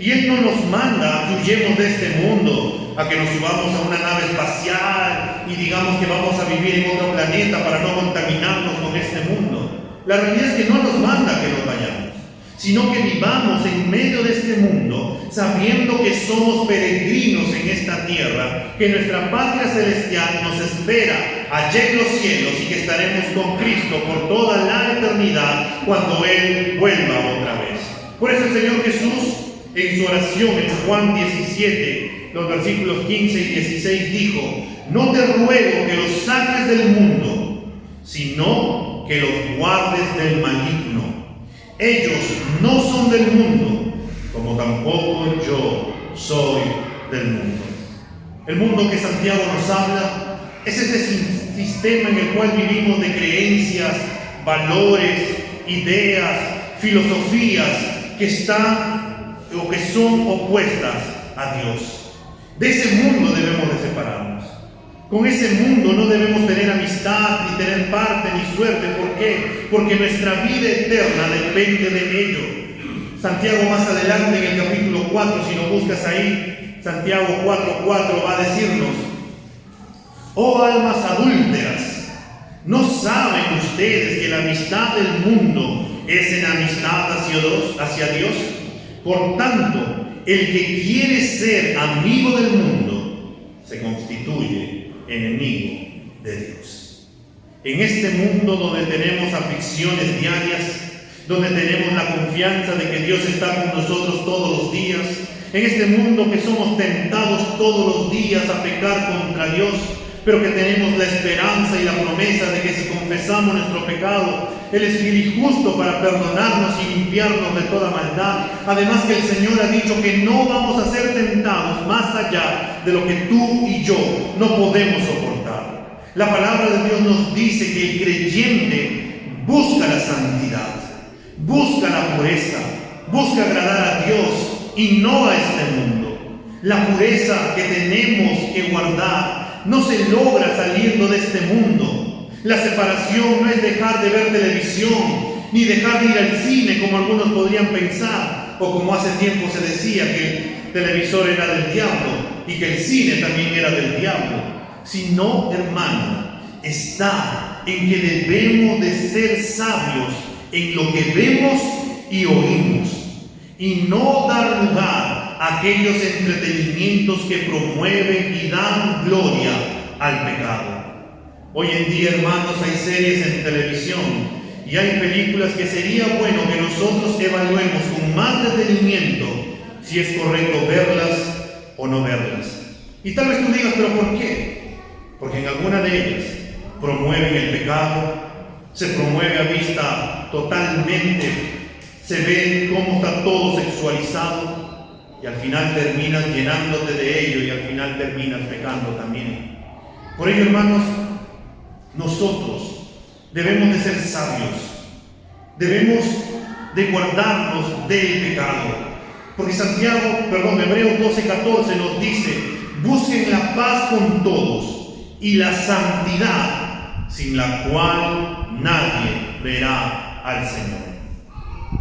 y Él no nos manda a que huyamos de este mundo, a que nos subamos a una nave espacial y digamos que vamos a vivir en otro planeta para no contaminarnos con este mundo. La realidad es que no nos manda a que nos vayamos, sino que vivamos en medio de este mundo sabiendo que somos peregrinos en esta tierra, que nuestra patria celestial nos espera allá en los cielos y que estaremos con Cristo por toda la eternidad cuando Él vuelva otra vez. Por eso el Señor Jesús, en su oración en Juan 17, los versículos 15 y 16 dijo: no te ruego que los saques del mundo, sino que los guardes del maligno. Ellos no son del mundo, como tampoco yo soy del mundo. El mundo que Santiago nos habla es este sistema en el cual vivimos de creencias, valores, ideas, filosofías que están o que son opuestas a Dios. De ese mundo debemos de separarnos. Con ese mundo no debemos tener amistad, ni tener parte, ni suerte. ¿Por qué? Porque nuestra vida eterna depende de ello. Santiago más adelante en el capítulo 4, si lo buscas ahí, Santiago 4:4 va a decirnos: oh almas adúlteras, ¿no saben ustedes que la amistad del mundo es enemistad hacia Dios? Por tanto, el que quiere ser amigo del mundo se constituye enemigo de Dios. En este mundo donde tenemos aflicciones diarias, donde tenemos la confianza de que Dios está con nosotros todos los días, en este mundo que somos tentados todos los días a pecar contra Dios, pero que tenemos la esperanza y la promesa de que si confesamos nuestro pecado, Él es fiel y justo para perdonarnos y limpiarnos de toda maldad. Además que el Señor ha dicho que no vamos a ser tentados más allá de lo que tú y yo no podemos soportar. La palabra de Dios nos dice que el creyente busca la santidad, busca la pureza, busca agradar a Dios y no a este mundo. La pureza que tenemos que guardar no se logra saliendo de este mundo. La separación no es dejar de ver televisión, ni dejar de ir al cine como algunos podrían pensar, o como hace tiempo se decía que el televisor era del diablo y que el cine también era del diablo. Sino, hermano, está en que debemos de ser sabios en lo que vemos y oímos, y no dar lugar a aquellos entretenimientos que promueven y dan gloria al pecado. Hoy en día, hermanos, hay series en televisión y hay películas que sería bueno que nosotros evaluemos con más detenimiento si es correcto verlas o no verlas. Y tal vez tú digas, ¿pero por qué? Porque en alguna de ellas promueven el pecado, se promueve a vista totalmente, se ve cómo está todo sexualizado, y al final terminas llenándote de ello y al final terminas pecando también. Por ello, hermanos, nosotros debemos de ser sabios, debemos de guardarnos del pecado, porque Hebreos 12:14 nos dice: busquen la paz con todos y la santidad, sin la cual nadie verá al Señor.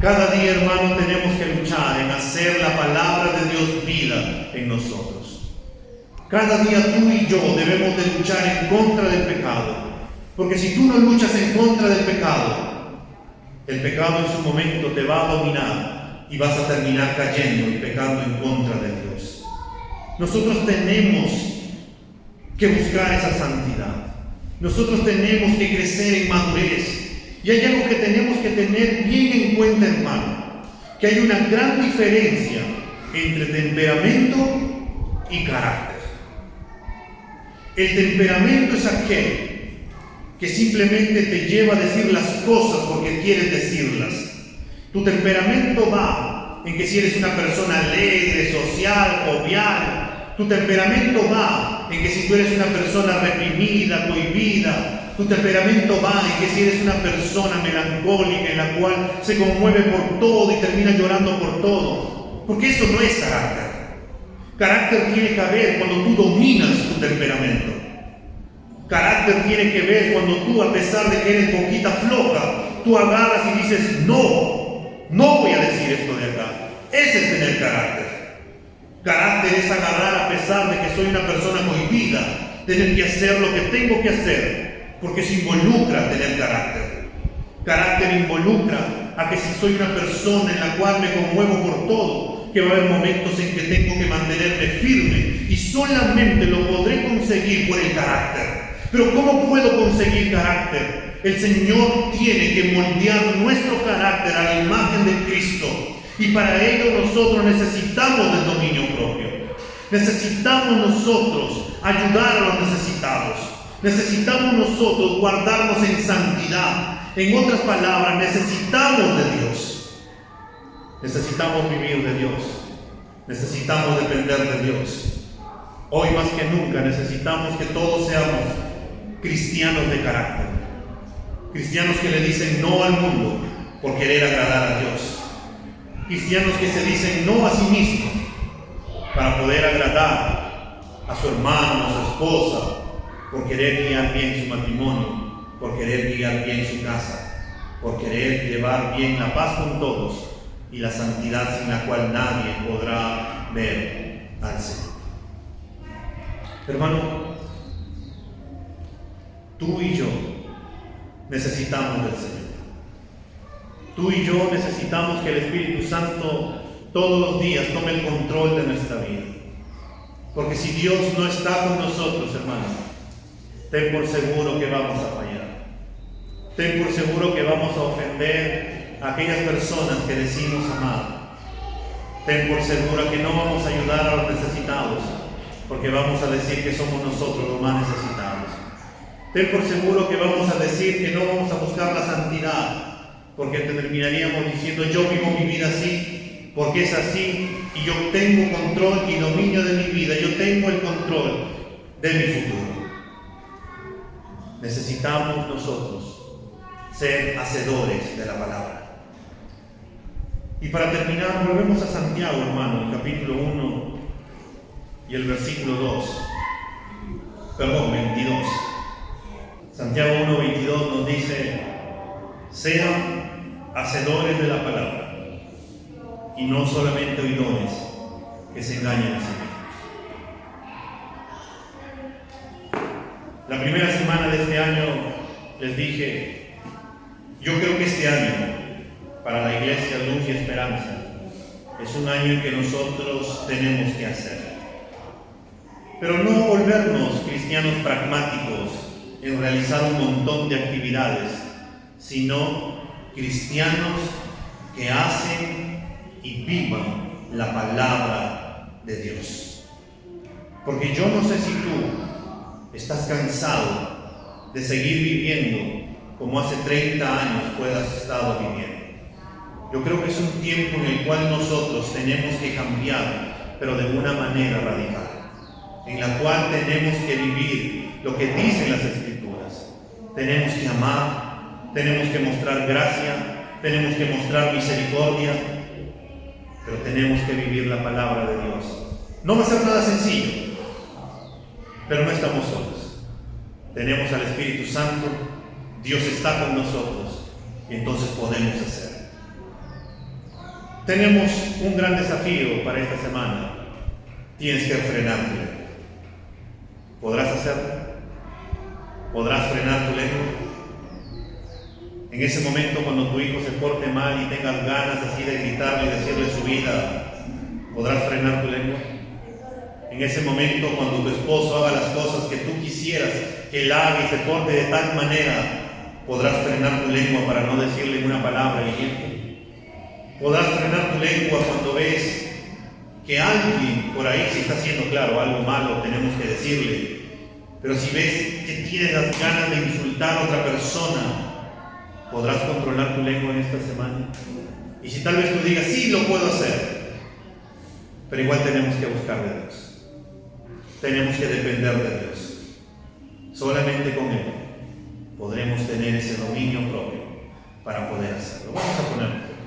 Cada día, hermano, tenemos que luchar en hacer la palabra de Dios vida en nosotros. Cada día tú y yo debemos de luchar en contra del pecado, porque si tú no luchas en contra del pecado, el pecado en su momento te va a dominar y vas a terminar cayendo y pecando en contra de Dios. Nosotros tenemos que buscar esa santidad. Nosotros tenemos que crecer en madurez. Y hay algo que tenemos que tener bien en cuenta, hermano, que hay una gran diferencia entre temperamento y carácter. El temperamento es aquel que simplemente te lleva a decir las cosas porque quieres decirlas. Tu temperamento va en que si eres una persona alegre, social, jovial. Tu temperamento va en que si tú eres una persona reprimida, cohibida. Tu temperamento va en que si eres una persona melancólica en la cual se conmueve por todo y termina llorando por todo. Porque eso no es carácter. Carácter tiene que haber cuando tú dominas tu temperamento. Carácter tiene que ver cuando tú, a pesar de que eres boquita floja, tú agarras y dices: no voy a decir esto de acá. Ese es tener carácter. Carácter es agarrar a pesar de que soy una persona cohibida, tener que hacer lo que tengo que hacer. Porque se involucra tener carácter. Carácter involucra a que si soy una persona en la cual me conmuevo por todo, que va a haber momentos en que tengo que mantenerme firme y solamente lo podré conseguir por el carácter. Pero ¿cómo puedo conseguir carácter? El Señor tiene que moldear nuestro carácter a la imagen de Cristo, y para ello nosotros necesitamos del dominio propio. Necesitamos nosotros ayudar a los necesitados. Necesitamos nosotros guardarnos en santidad. En otras palabras, necesitamos de Dios. Necesitamos vivir de Dios. Necesitamos depender de Dios. Hoy más que nunca necesitamos que todos seamos cristianos de carácter, cristianos que le dicen no al mundo por querer agradar a Dios, cristianos que se dicen no a sí mismos para poder agradar a su hermano, a su esposa, por querer guiar bien su matrimonio, por querer guiar bien su casa, por querer llevar bien la paz con todos y la santidad sin la cual nadie podrá ver al Señor. Hermano, tú y yo necesitamos del Señor. Tú y yo necesitamos que el Espíritu Santo todos los días tome el control de nuestra vida. Porque si Dios no está con nosotros, hermano, ten por seguro que vamos a fallar. Ten por seguro que vamos a ofender a aquellas personas que decimos amar. Ten por seguro que no vamos a ayudar a los necesitados, porque vamos a decir que somos nosotros los más necesitados. Ten por seguro que vamos a decir que no vamos a buscar la santidad, porque terminaríamos diciendo yo vivo mi vida así, porque es así, y yo tengo control y dominio de mi vida, yo tengo el control de mi futuro. Necesitamos nosotros ser hacedores de la palabra. Y para terminar, volvemos a Santiago, hermano, el capítulo 1 y el versículo 22. Santiago 1:22 nos dice: sean hacedores de la palabra y no solamente oidores que se engañan a sí mismos. La primera semana de este año les dije, yo creo que este año para la Iglesia Luz y Esperanza es un año en que nosotros tenemos que hacer, pero no volvernos cristianos pragmáticos en realizar un montón de actividades, sino cristianos que hacen y vivan la palabra de Dios. Porque yo no sé si tú estás cansado de seguir viviendo como hace 30 años puedas estado viviendo. Yo creo que es un tiempo en el cual nosotros tenemos que cambiar, pero de una manera radical, en la cual tenemos que vivir lo que dicen las Escrituras. Tenemos que amar, tenemos que mostrar gracia, tenemos que mostrar misericordia, pero tenemos que vivir la palabra de Dios. No va a ser nada sencillo, pero no estamos solos. Tenemos al Espíritu Santo, Dios está con nosotros y entonces podemos hacer. Tenemos un gran desafío para esta semana. Tienes que frenarte. ¿Podrás hacerlo? ¿Podrás frenar tu lengua? En ese momento cuando tu hijo se porte mal y tengas ganas así de gritarle y decirle su vida, ¿podrás frenar tu lengua? En ese momento cuando tu esposo haga las cosas que tú quisieras que él haga y se porte de tal manera, ¿podrás frenar tu lengua para no decirle una palabra hiriente? ¿Podrás frenar tu lengua cuando ves que alguien por ahí se está haciendo, claro, algo malo, tenemos que decirle? Pero si ves que tienes las ganas de insultar a otra persona, ¿podrás controlar tu lengua en esta semana? Y si tal vez tú digas, sí, lo puedo hacer, pero igual tenemos que buscar de Dios. Tenemos que depender de Dios. Solamente con Él podremos tener ese dominio propio para poder hacerlo. Vamos a ponerlo.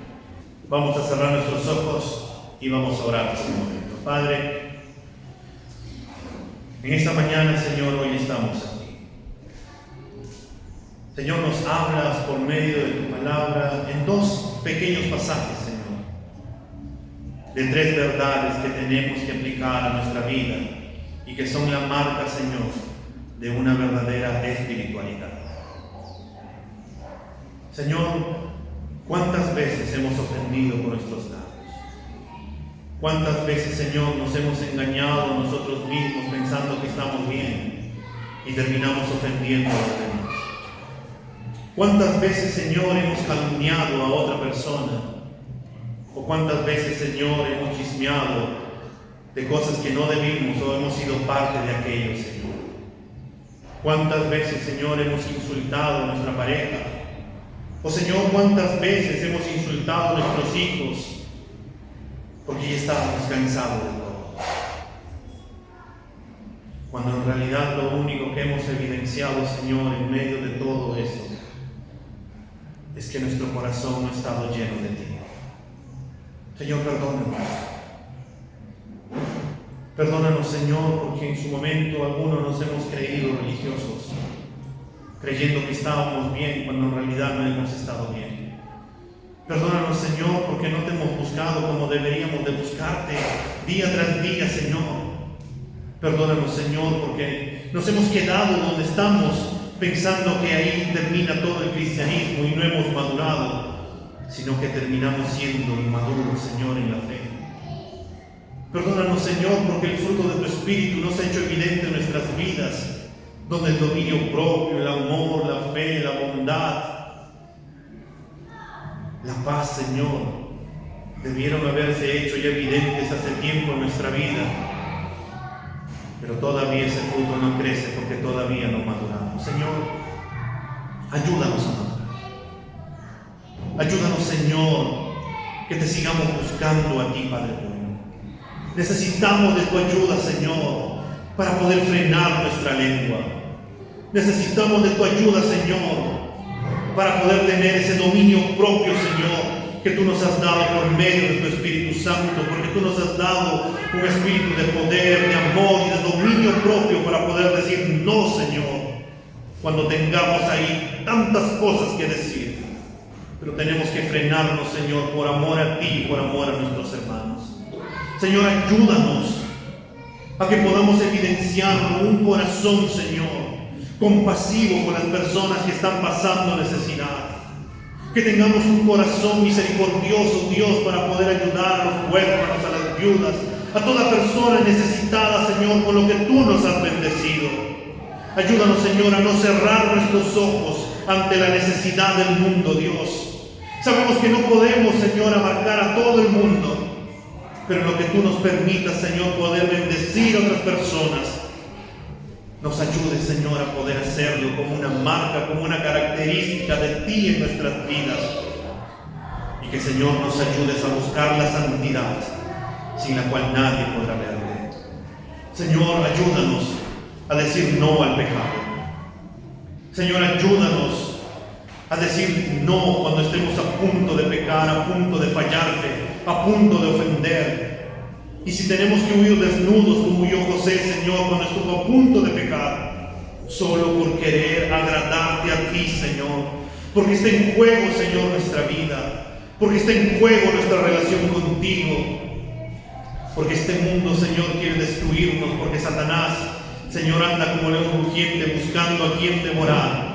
Vamos a cerrar nuestros ojos y vamos a orar por un momento. Padre, en esta mañana, Señor, hoy estamos aquí. Señor, nos hablas por medio de tu palabra en dos pequeños pasajes, Señor, de tres verdades que tenemos que aplicar a nuestra vida y que son la marca, Señor, de una verdadera espiritualidad. Señor, ¿cuántas veces hemos ofendido con nuestros labios? ¿Cuántas veces, Señor, nos hemos engañado a nosotros mismos pensando que estamos bien y terminamos ofendiendo a los demás? ¿Cuántas veces, Señor, hemos calumniado a otra persona? ¿O cuántas veces, Señor, hemos chismeado de cosas que no debimos o hemos sido parte de aquello, Señor? ¿Cuántas veces, Señor, hemos insultado a nuestra pareja? O, Señor, ¿cuántas veces hemos insultado a nuestros hijos? Porque ya estábamos cansados de todo. cuando en realidad lo único que hemos evidenciado, Señor, en medio de todo eso, es que nuestro corazón no ha estado lleno de ti. Señor, perdónanos. Perdónanos, Señor, porque en su momento algunos nos hemos creído religiosos, creyendo que estábamos bien cuando en realidad no hemos estado bien. Perdónanos, Señor, porque no te hemos buscado como deberíamos de buscarte día tras día, Señor. Perdónanos, Señor, porque nos hemos quedado donde estamos pensando que ahí termina todo el cristianismo y no hemos madurado, sino que terminamos siendo inmaduros, Señor, en la fe. Perdónanos, Señor, porque el fruto de tu Espíritu no se ha hecho evidente en nuestras vidas, donde el dominio propio, el amor, la fe, la bondad, la paz, Señor, debieron haberse hecho ya evidentes hace tiempo en nuestra vida, pero todavía ese fruto no crece porque todavía no maduramos. Señor, ayúdanos a madurar. Ayúdanos, Señor, que te sigamos buscando a ti, Padre bueno. Necesitamos de tu ayuda, Señor, para poder frenar nuestra lengua. Necesitamos de tu ayuda, Señor, para poder tener ese dominio propio, Señor, que tú nos has dado por medio de tu Espíritu Santo, porque tú nos has dado un espíritu de poder, de amor y de dominio propio para poder decir no, Señor, cuando tengamos ahí tantas cosas que decir. Pero tenemos que frenarnos, Señor, por amor a ti y por amor a nuestros hermanos. Señor, ayúdanos a que podamos evidenciar un corazón, Señor, compasivo con las personas que están pasando necesidad. Que tengamos un corazón misericordioso, Dios, para poder ayudar a los huérfanos, a las viudas, a toda persona necesitada, Señor, con lo que tú nos has bendecido. Ayúdanos, Señor, a no cerrar nuestros ojos ante la necesidad del mundo, Dios. Sabemos que no podemos, Señor, abarcar a todo el mundo, pero lo que tú nos permitas, Señor, poder bendecir a otras personas, nos ayude, Señor, a poder hacerlo como una marca, como una característica de ti en nuestras vidas. Y que, Señor, nos ayudes a buscar la santidad, sin la cual nadie podrá verte. Señor, ayúdanos a decir no al pecado. Señor, ayúdanos a decir no cuando estemos a punto de pecar, a punto de fallarte, a punto de ofender. Y si tenemos que huir desnudos como huyó José, Señor, cuando estuvo a punto de pecar, solo por querer agradarte a ti, Señor, porque está en juego, Señor, nuestra vida, porque está en juego nuestra relación contigo, porque este mundo, Señor, quiere destruirnos, porque Satanás, Señor, anda como león rugiente buscando a quien devorar.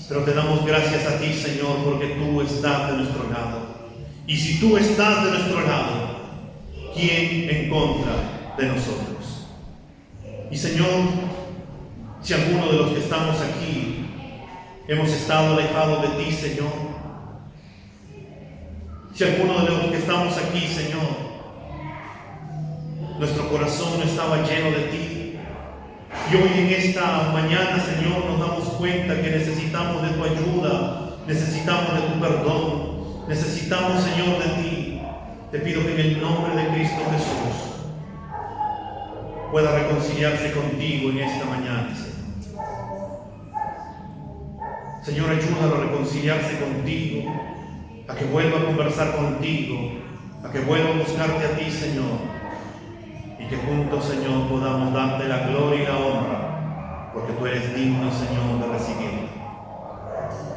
Pero te damos gracias a ti, Señor, porque tú estás de nuestro lado. Y si tú estás de nuestro lado, ¿quién en contra de nosotros? Y, Señor, si alguno de los que estamos aquí hemos estado alejados de ti, Señor, si alguno de los que estamos aquí, Señor, nuestro corazón no estaba lleno de ti, y hoy en esta mañana, Señor, nos damos cuenta que necesitamos de tu ayuda, necesitamos de tu perdón, necesitamos, Señor, de ti. Te pido que en el nombre de Cristo Jesús pueda reconciliarse contigo en esta mañana, Señor. Señor, ayúdalo a reconciliarse contigo, a que vuelva a conversar contigo, a que vuelva a buscarte a ti, Señor. Y que juntos, Señor, podamos darte la gloria y la honra, porque tú eres digno, Señor, de recibirla.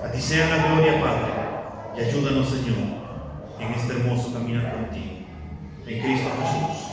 A ti sea la gloria, Padre, y ayúdanos, Señor, en este hermoso caminar contigo. En Cristo Jesús.